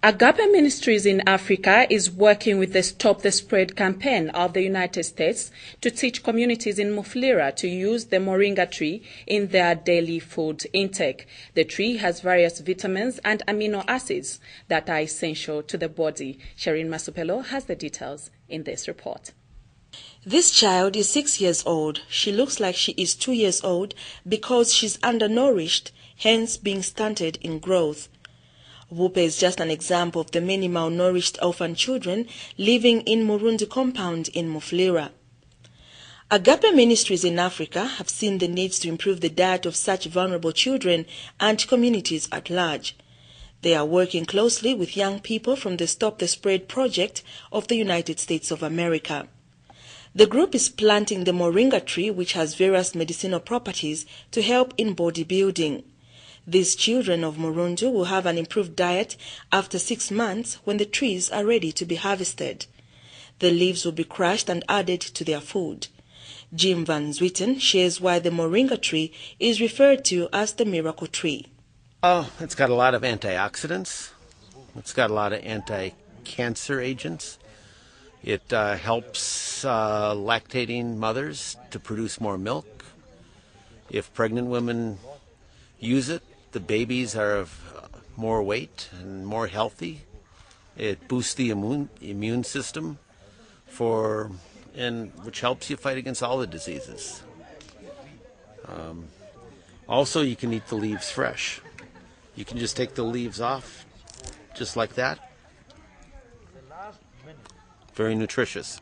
Agape Ministries in Africa is working with the Stop the Spread campaign of the United States to teach communities in Mufulira to use the Moringa tree in their daily food intake. The tree has various vitamins and amino acids that are essential to the body. Shireen Masupelo has the details in this report. This child is 6 years old. She looks like she is 2 years old because she's undernourished, hence being stunted in growth. Wupe is just an example of the many malnourished orphan children living in Murundi compound in Mufulira. Agape Ministries in Africa have seen the needs to improve the diet of such vulnerable children and communities at large. They are working closely with young people from the Stop the Spread project of the United States of America. The group is planting the Moringa tree, which has various medicinal properties to help in bodybuilding. These children of Murundi will have an improved diet after 6 months when the trees are ready to be harvested. The leaves will be crushed and added to their food. Jim Van Zwieten shares why the Moringa tree is referred to as the miracle tree. It's got a lot of antioxidants. It's got a lot of anti-cancer agents. It helps lactating mothers to produce more milk. If pregnant women use it, the babies are of more weight and more healthy. It boosts the immune system which helps you fight against all the diseases. Also, you can eat the leaves fresh. You can just take the leaves off, just like that. Very nutritious.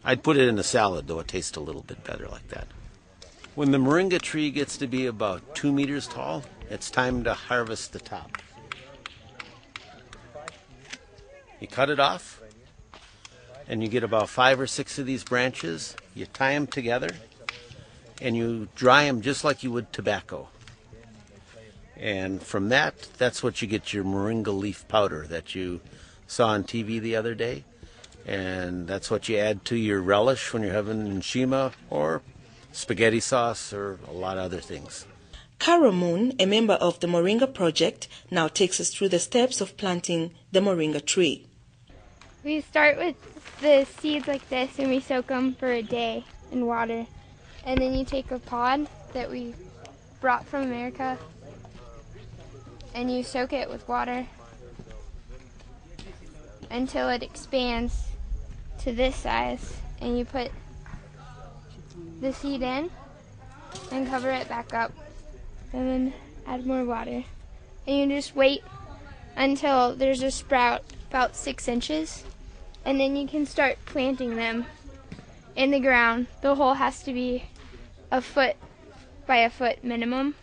I'd put it in a salad, though it tastes a little bit better like that. When the Moringa tree gets to be about 2 meters tall, it's time to harvest the top. You cut it off, and you get about 5 or 6 of these branches. You tie them together, and you dry them just like you would tobacco. And from that's what you get your Moringa leaf powder that you saw on TV the other day. And that's what you add to your relish when you're having nshima or spaghetti sauce or a lot of other things. Carol Moon, a member of the Moringa project, now takes us through the steps of planting the Moringa tree. We start with the seeds like this and we soak them for a day in water. And then you take a pod that we brought from America and you soak it with water until it expands to this size, and you put the seed in and cover it back up and then add more water, and you just wait until there's a sprout about 6 inches, and then you can start planting them in the ground. The hole has to be 1 foot by 1 foot minimum,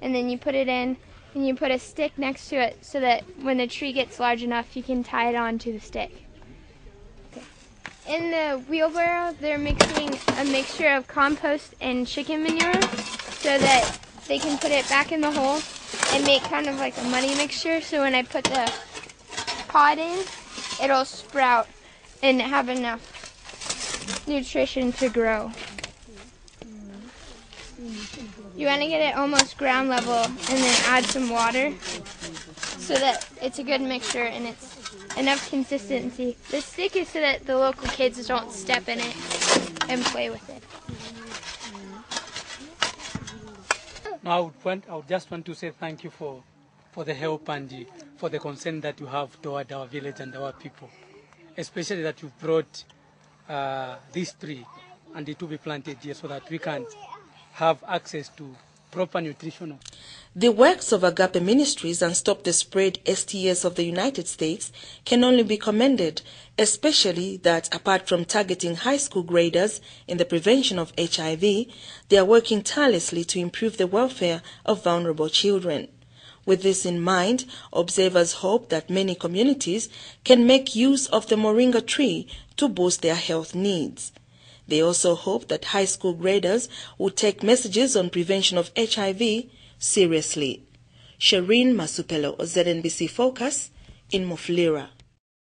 and then you put it in and you put a stick next to it so that when the tree gets large enough you can tie it onto the stick. Okay. In the wheelbarrow they're mixing a mixture of compost and chicken manure so that they can put it back in the hole and make kind of like a muddy mixture, so when I put the pod in it'll sprout and have enough nutrition to grow. You want to get it almost ground level and then add some water so that it's a good mixture and it's enough consistency. The stick is so that the local kids don't step in it and play with it. I would just want to say thank you for the help and for the concern that you have toward our village and our people, especially that you brought this tree and it will be planted here so that we can have access to proper nutrition. The works of Agape Ministries and Stop the Spread STS of the United States can only be commended, especially that apart from targeting high school graders in the prevention of HIV, they are working tirelessly to improve the welfare of vulnerable children. With this in mind, observers hope that many communities can make use of the Moringa tree to boost their health needs. They also hope that high school graders will take messages on prevention of HIV seriously. Shireen Masupelo, ZNBC Focus, in Mufulira.